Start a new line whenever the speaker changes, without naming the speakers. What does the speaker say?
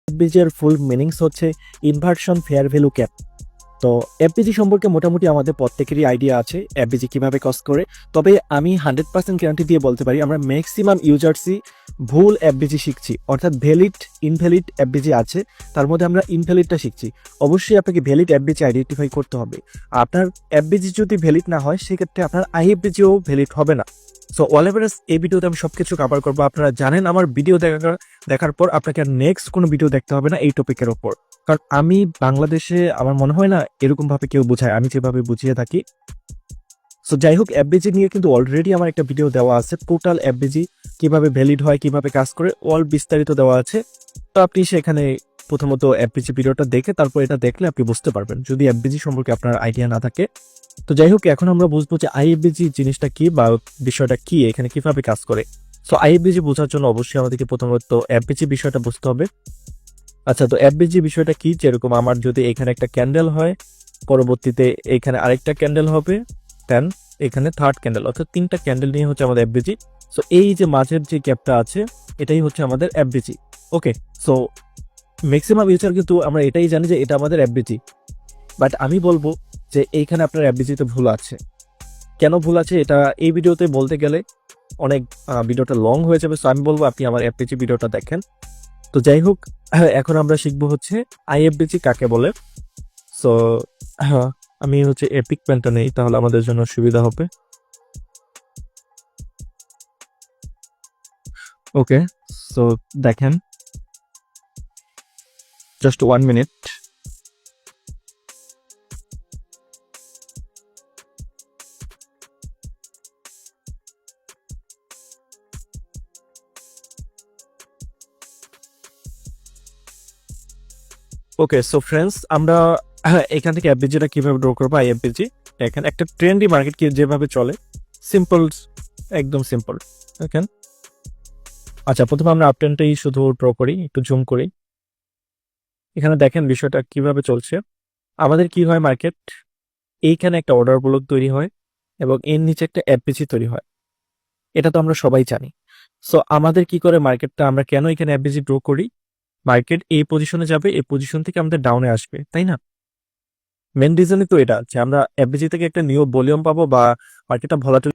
FBG এর ফুল meanings হচ্ছে inversion fair value cap. তো এফবিজি সম্পর্কে মোটামুটি আমাদের প্রত্যেকেরই আইডিয়া আছে এফবিজি কিভাবে কাজ করে। তবে আমি 100% গ্যারান্টি দিয়ে বলতে পারি আমরা ম্যাক্সিমাম ইউজার্সই ভুল এফবিজি শিখছি, অর্থাৎ ভ্যালিড ইনভ্যালিড এফবিজি আছে, তার মধ্যে আমরা ইনভ্যালিডটা শিখছি। অবশ্যই আপনাকে ভ্যালিড এফবিজি আইডেন্টিফাই করতে হবে। আপনার এফবিজি যদি ভ্যালিড না হয় সেক্ষেত্রে আপনার আইএফবিজিও ভ্যালিড হবে না। সো অল এভারেজ এই ভিডিওতে আমি সবকিছু কভার করবো। আপনারা জানেন আমার ভিডিও দেখার পর আপনাকে আর নেক্সট কোনো ভিডিও দেখতে হবে না এই টপিকের ওপর, কারণ আমি বাংলাদেশে আমার মনে হয় না এরকম ভাবে কেউ বোঝায় আমি যেভাবে বুঝিয়ে থাকি। সো যাই হোক, এফবিজি নিয়ে কিন্তু অলরেডি আমার একটা ভিডিও দেওয়া আছে, টোটাল এফবিজি কিভাবে ভ্যালিড হয়, কিভাবে কাজ করে, অল বিস্তারিত দেওয়া আছে। তো আপনি সেখানে প্রথমত এফবিজি ভিডিওটা দেখে তারপর এটা দেখলে আপনি বুঝতে পারবেন যদি এফবিজি সম্পর্কে আপনার আইডিয়া না থাকে। তো যাই হোক, এখন আমরা বুঝবো যে আইএফবিজি জিনিসটা কি বা বিষয়টা কি, এখানে কিভাবে কাজ করে। সো আইএফবিজি বোঝার জন্য অবশ্যই আমাদেরকে প্রথমত এফবিজি বিষয়টা বুঝতে হবে। আচ্ছা, তো এফবিজি বিষয়টা কি, যেরকম আমার যদি এখানে একটা ক্যান্ডেল হয়, পরবর্তীতে এখানে আরেকটা ক্যান্ডেল হবে, দেন এখানে থার্ড ক্যান্ডেল, অর্থাৎ তিনটা ক্যান্ডেল নিয়ে হচ্ছে আমাদের এফবিজি। সো এই যে মাঝের যে গ্যাপটা আছে এটাই হচ্ছে আমাদের এফবিজি। ওকে, সো ম্যাক্সিমাম ইউজার কিন্তু আমরা এটাই জানি যে এটা আমাদের এফবিজি, বাট আমি বলবো যে এইখানে আপনার এফবিজিতে ভুল আছে। কেন ভুল আছে এটা এই ভিডিওতে বলতে গেলে অনেক ভিডিওটা লং হয়ে যাবে। সো আমি বলবো আপনি আমার এফবিজি ভিডিওটা দেখেন। তো যাই হোক, এখন আমরা শিখবো হচ্ছে আইএফবিজি কাকে বলে। সো আমি হচ্ছে এপিক পেনটা নেই, তাহলে আমাদের জন্য সুবিধা হবে। ওকে, সো দেখেন, জাস্ট 1 মিনিট। ওকে, সো ফ্রেন্ডস, আমরা এখান থেকে এফবিজিটা কিভাবে ড্র করবো। আইএফবিজি এখানে একটা ট্রেন্ডি মার্কেট কি যেভাবে চলে, সিম্পল, একদম সিম্পল। দেখেন, আচ্ছা প্রথমে আমরা আপ ট্রেন্ডটাই শুধু ড্র করি, একটু জুম করি। এখানে দেখেন বিষয়টা কিভাবে চলছে। আমাদের কি হয়, মার্কেট এইখানে একটা অর্ডার ব্লক তৈরি হয় এবং এর নিচে একটা এফবিজি তৈরি হয়, এটা তো আমরা সবাই জানি। সো আমাদের কি করে মার্কেটটা, আমরা কেন এখানে এফবিজি ড্র করি, মার্কেট এই পজিশনে যাবে, এই পজিশন থেকে আমাদের ডাউনে আসবে, তাই না? মেন রিজনই তো এটা যে আমরা এফবিজি থেকে একটা নিউ ভলিউম পাবো বা মার্কেটটা ভলাটিল